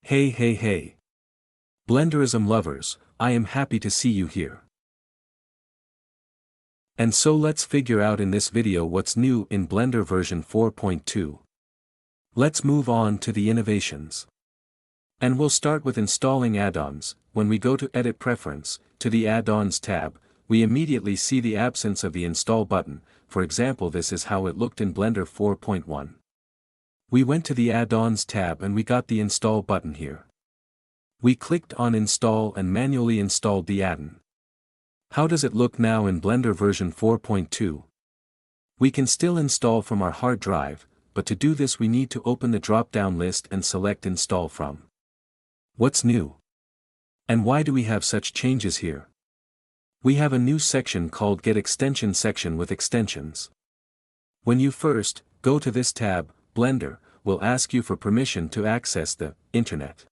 Hey. Blenderizm lovers, I am happy to see you here. And so let's figure out in this video what's new in Blender version 4.2. Let's move on to the innovations. And we'll start with installing add-ons. When we go to Edit Preference, to the Add-ons tab, we immediately see the absence of the Install button. For example, this is how it looked in Blender 4.1. We went to the Add-ons tab and we got the Install button here. We clicked on Install and manually installed the add-on. How does it look now in Blender version 4.2? We can still install from our hard drive, but to do this we need to open the drop-down list and select Install from. What's new? And why do we have such changes here? We have a new section called Get Extension section with extensions. When you first go to this tab, Blender will ask you for permission to access the internet.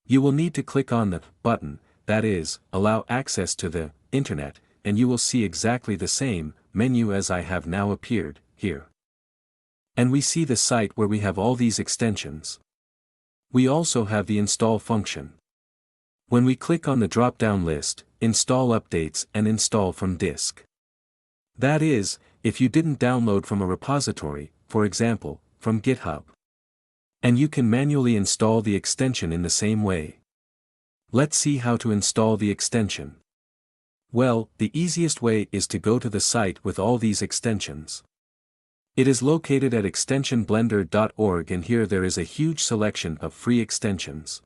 You will need to click on the button, that is, allow access to the internet, and you will see exactly the same menu as I have now appeared here. And we see the site where we have all these extensions. We also have the install function. When we click on the drop-down list, install updates and install from disk. That is, if you didn't download from a repository, for example, from GitHub. And you can manually install the extension in the same way. Let's see how to install the extension. Well, the easiest way is to go to the site with all these extensions. It is located at extensionblender.org, and here there is a huge selection of free extensions.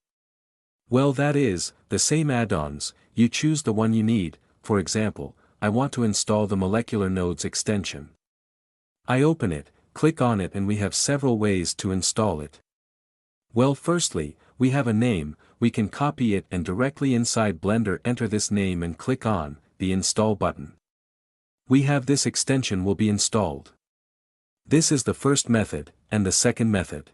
Well, that is, the same add-ons, you choose the one you need. For example, I want to install the Molecular Nodes extension. I open it, click on it, and we have several ways to install it. Well, firstly, we have a name. We can copy it and directly inside Blender enter this name and click on the Install button. We have this extension will be installed. This is the first method, and the second method.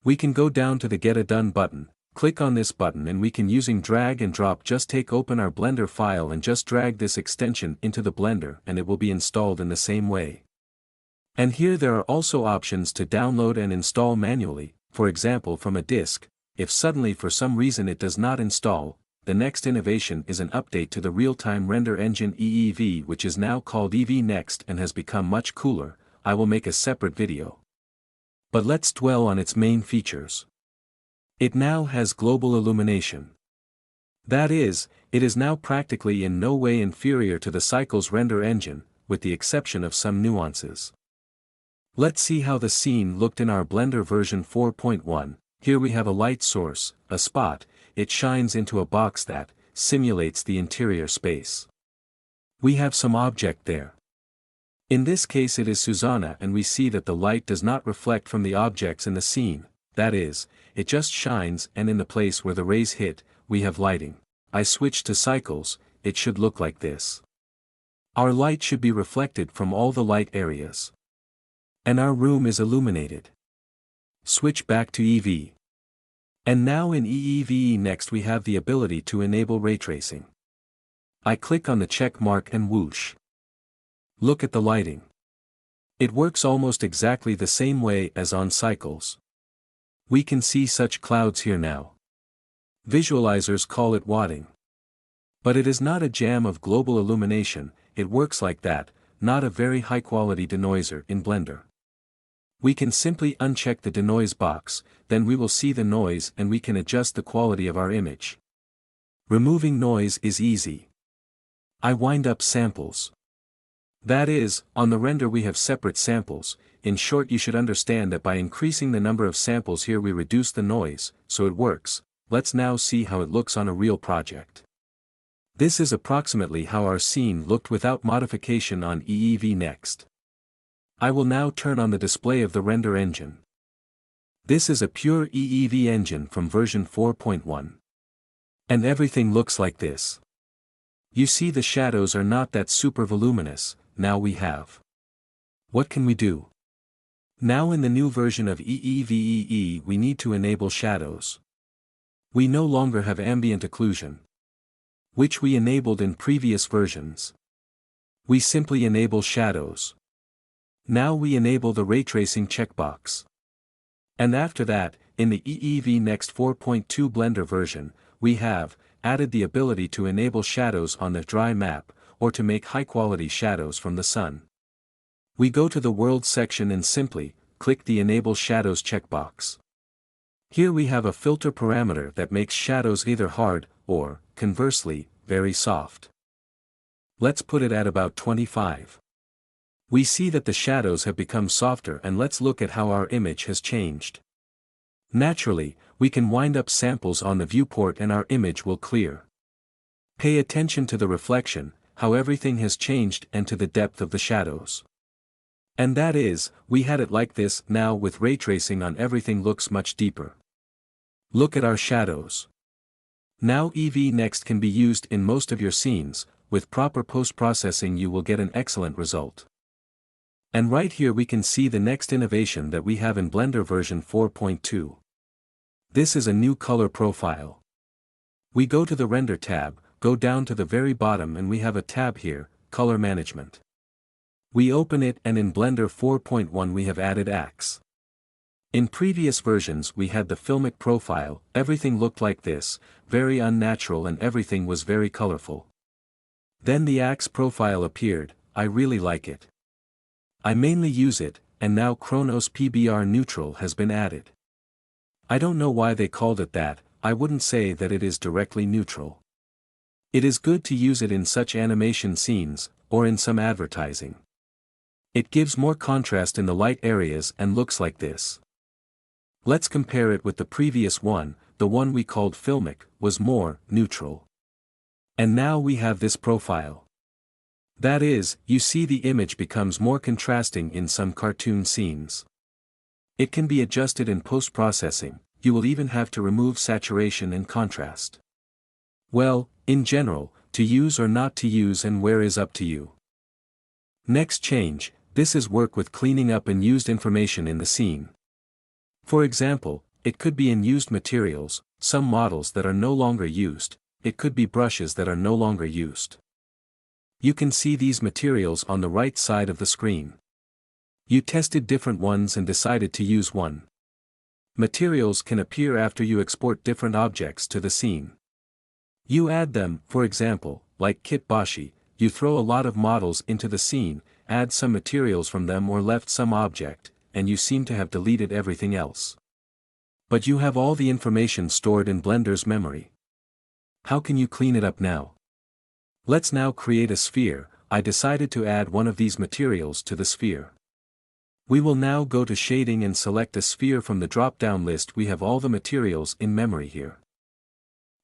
We can go down to the Get a Done button, click on this button, and we can using drag and drop just open our Blender file and just drag this extension into the Blender and it will be installed in the same way. And here there are also options to download and install manually, for example from a disk. If suddenly for some reason it does not install, the next innovation is an update to the real-time render engine Eevee, which is now called Eevee Next and has become much cooler. I will make a separate video. But let's dwell on its main features. It now has global illumination. That is, it is now practically in no way inferior to the Cycles render engine, with the exception of some nuances. Let's see how the scene looked in our Blender version 4.1. Here we have a light source, a spot. It shines into a box that simulates the interior space. We have some object there. In this case it is Susanna, and we see that the light does not reflect from the objects in the scene, that is, it just shines, and in the place where the rays hit, we have lighting. I switch to Cycles, it should look like this. Our light should be reflected from all the light areas. And our room is illuminated. Switch back to Eevee. And now in Eevee Next we have the ability to enable ray tracing. I click on the check mark and whoosh. Look at the lighting. It works almost exactly the same way as on Cycles. We can see such clouds here now. Visualizers call it wadding. But it is not a jam of global illumination, it works like that, not a very high quality denoiser in Blender. We can simply uncheck the denoise box, then we will see the noise and we can adjust the quality of our image. Removing noise is easy. I wind up samples. That is, on the render we have separate samples. In short, you should understand that by increasing the number of samples here we reduce the noise, so it works. Let's now see how it looks on a real project. This is approximately how our scene looked without modification on Eevee Next. I will now turn on the display of the render engine. This is a pure Eevee engine from version 4.1. And everything looks like this. You see the shadows are not that super voluminous. Now we have. What can we do? Now in the new version of Eevee we need to enable shadows. We no longer have ambient occlusion, which we enabled in previous versions. We simply enable shadows. Now we enable the ray tracing checkbox. And after that, in the Eevee Next 4.2 Blender version, we have added the ability to enable shadows on the dry map, or to make high-quality shadows from the sun. We go to the World section and simply click the Enable Shadows checkbox. Here we have a filter parameter that makes shadows either hard, or, conversely, very soft. Let's put it at about 25. We see that the shadows have become softer, and let's look at how our image has changed. Naturally, we can wind up samples on the viewport and our image will clear. Pay attention to the reflection, how everything has changed, and to the depth of the shadows. And that is, we had it like this. Now with ray tracing on, everything looks much deeper. Look at our shadows. Now Eevee Next can be used in most of your scenes. With proper post-processing you will get an excellent result. And right here we can see the next innovation that we have in Blender version 4.2. This is a new color profile. We go to the Render tab, go down to the very bottom, and we have a tab here, Color Management. We open it, and in Blender 4.1 we have added axe. In previous versions we had the filmic profile. Everything looked like this, very unnatural, and everything was very colorful. Then the axe profile appeared. I really like it. I mainly use it, and now Khronos PBR neutral has been added. I don't know why they called it that. I wouldn't say that it is directly neutral. It is good to use it in such animation scenes, or in some advertising. It gives more contrast in the light areas and looks like this. Let's compare it with the previous one. The one we called filmic was more neutral. And now we have this profile. That is, you see the image becomes more contrasting in some cartoon scenes. It can be adjusted in post-processing. You will even have to remove saturation and contrast. Well, in general, to use or not to use and where is up to you. Next change, this is work with cleaning up unused information in the scene. For example, it could be in used materials, some models that are no longer used. It could be brushes that are no longer used. You can see these materials on the right side of the screen. You tested different ones and decided to use one. Materials can appear after you export different objects to the scene. You add them, for example, like Kitboshi, you throw a lot of models into the scene, add some materials from them or left some object, and you seem to have deleted everything else. But you have all the information stored in Blender's memory. How can you clean it up now? Let's now create a sphere. I decided to add one of these materials to the sphere. We will now go to shading and select a sphere from the drop-down list. We have all the materials in memory here.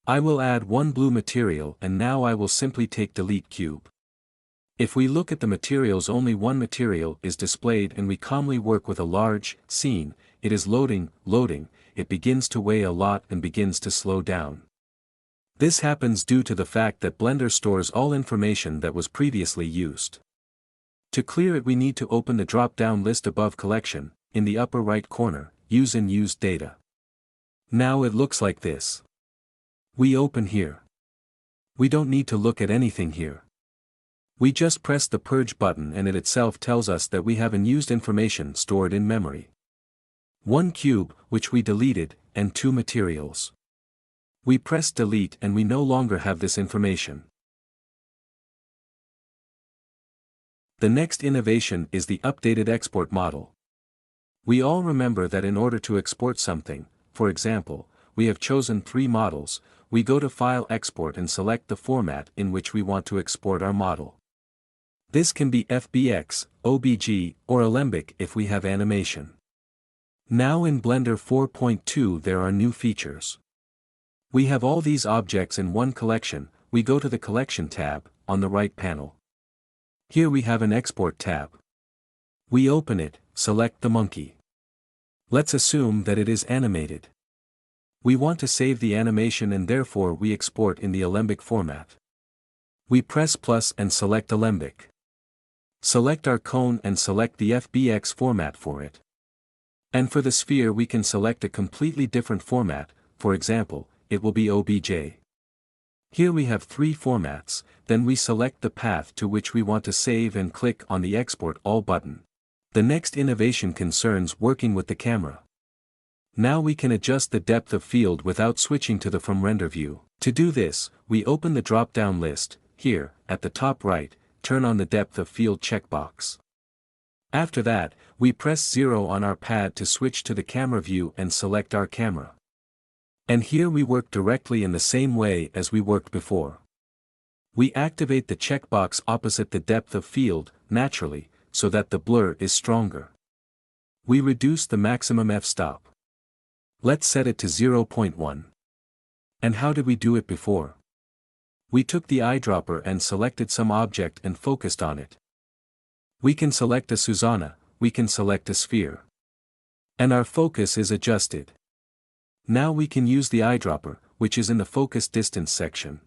I will add one blue material, and now I will simply take delete cube. If we look at the materials, only one material is displayed, and we calmly work with a large scene. It is loading, it begins to weigh a lot and begins to slow down. This happens due to the fact that Blender stores all information that was previously used. To clear it, we need to open the drop-down list above Collection, in the upper right corner, Use and Used Data. Now it looks like this. We open here. We don't need to look at anything here. We just press the Purge button and it itself tells us that we have unused information stored in memory. One cube, which we deleted, and two materials. We press delete and we no longer have this information. The next innovation is the updated export model. We all remember that in order to export something, for example, we have chosen 3 models, we go to File Export and select the format in which we want to export our model. This can be FBX, OBJ, or Alembic if we have animation. Now in Blender 4.2 there are new features. We have all these objects in one collection. We go to the Collection tab, on the right panel. Here we have an Export tab. We open it, select the monkey. Let's assume that it is animated. We want to save the animation and therefore we export in the Alembic format. We press plus and select Alembic. Select our cone and select the FBX format for it. And for the sphere we can select a completely different format, for example, it will be OBJ. Here we have 3 formats, then we select the path to which we want to save and click on the Export All button. The next innovation concerns working with the camera. Now we can adjust the depth of field without switching to the from render view. To do this, we open the drop-down list, here, at the top right, turn on the depth of field checkbox. After that, we press 0 on our pad to switch to the camera view and select our camera. And here we work directly in the same way as we worked before. We activate the checkbox opposite the depth of field, naturally, so that the blur is stronger. We reduce the maximum f-stop. Let's set it to 0.1. And how did we do it before? We took the eyedropper and selected some object and focused on it. We can select a Susanna, we can select a sphere. And our focus is adjusted. Now we can use the eyedropper, which is in the focus distance section.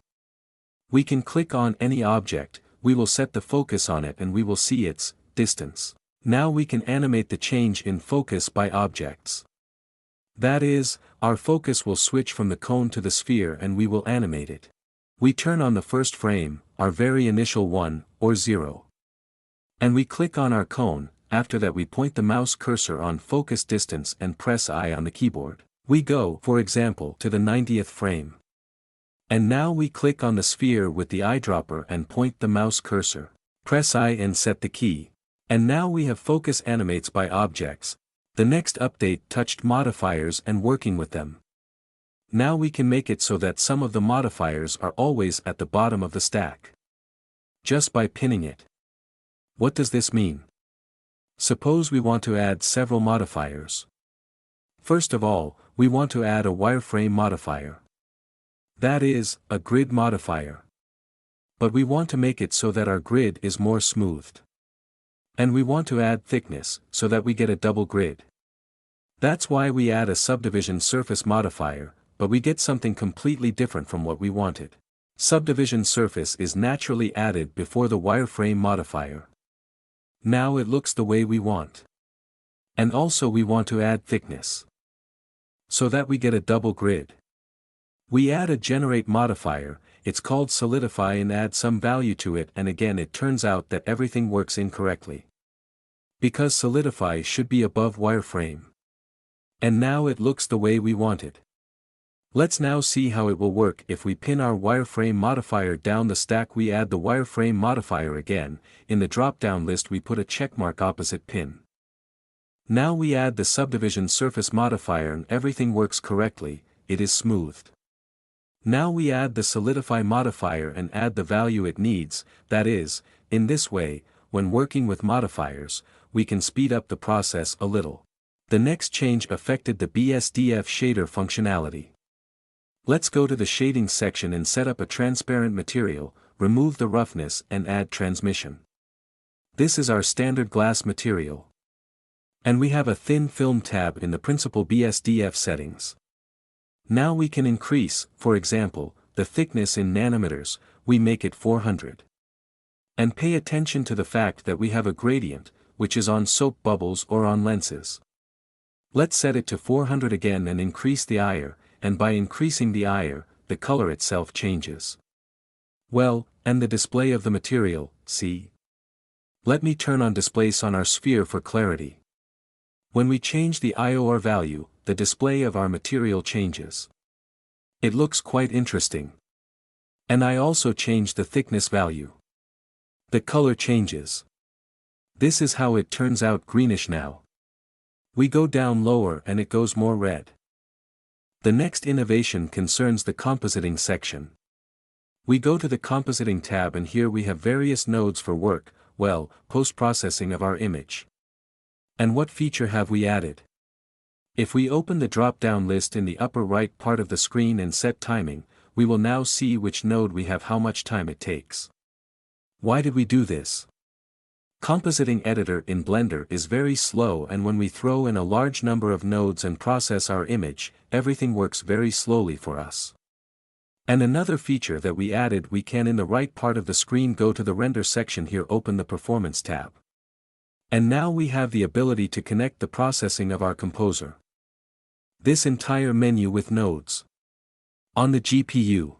We can click on any object, we will set the focus on it and we will see its distance. Now we can animate the change in focus by objects. That is, our focus will switch from the cone to the sphere and we will animate it. We turn on the first frame, our very initial 1, or 0. And we click on our cone, after that we point the mouse cursor on focus distance and press I on the keyboard. We go, for example, to the 90th frame. And now we click on the sphere with the eyedropper and point the mouse cursor. Press I and set the key. And now we have focus animates by objects. The next update touched modifiers and working with them. Now we can make it so that some of the modifiers are always at the bottom of the stack. Just by pinning it. What does this mean? Suppose we want to add several modifiers. First of all, we want to add a wireframe modifier. That is, a grid modifier. But we want to make it so that our grid is more smoothed. And we want to add thickness, so that we get a double grid. That's why we add a subdivision surface modifier, but we get something completely different from what we wanted. Subdivision surface is naturally added before the wireframe modifier. Now it looks the way we want. And also we want to add thickness. So that we get a double grid. We add a generate modifier, it's called solidify and add some value to it and again it turns out that everything works incorrectly. Because solidify should be above wireframe. And now it looks the way we wanted. Let's now see how it will work if we pin our wireframe modifier down the stack. We add the wireframe modifier again, in the drop-down list we put a checkmark opposite pin. Now we add the subdivision surface modifier and everything works correctly, it is smoothed. Now we add the solidify modifier and add the value it needs, that is, in this way, when working with modifiers, we can speed up the process a little. The next change affected the BSDF shader functionality. Let's go to the shading section and set up a transparent material, remove the roughness and add transmission. This is our standard glass material. And we have a thin film tab in the principal BSDF settings. Now we can increase, for example, the thickness in nanometers, we make it 400. And pay attention to the fact that we have a gradient, which is on soap bubbles or on lenses. Let's set it to 400 again and increase the IR, and by increasing the IR, the color itself changes. Well, and the display of the material, see? Let me turn on displace on our sphere for clarity. When we change the IOR value, the display of our material changes. It looks quite interesting. And I also changed the thickness value. The color changes. This is how it turns out greenish now. We go down lower and it goes more red. The next innovation concerns the compositing section. We go to the compositing tab and here we have various nodes for work, well, post-processing of our image. And what feature have we added? If we open the drop-down list in the upper right part of the screen and set timing, we will now see which node we have how much time it takes. Why did we do this? Compositing editor in Blender is very slow and when we throw in a large number of nodes and process our image, everything works very slowly for us. And another feature that we added, we can in the right part of the screen go to the render section here, open the performance tab. And now we have the ability to connect the processing of our composer. This entire menu with nodes. On the GPU.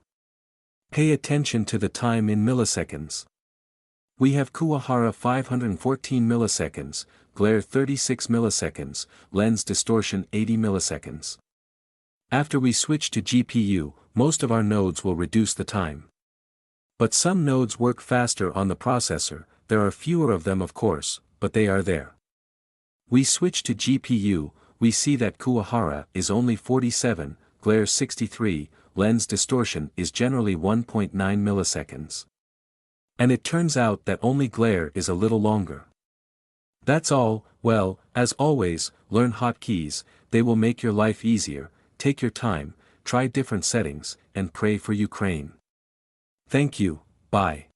Pay attention to the time in milliseconds. We have Kuwahara 514 milliseconds, glare 36 milliseconds, lens distortion 80 milliseconds. After we switch to GPU, most of our nodes will reduce the time. But some nodes work faster on the processor, there are fewer of them of course, but they are there. We switch to GPU, we see that Kuwahara is only 47, glare 63, lens distortion is generally 1.9 milliseconds. And it turns out that only glare is a little longer. That's all. Well, as always, learn hotkeys, they will make your life easier, take your time, try different settings, and pray for Ukraine. Thank you, bye.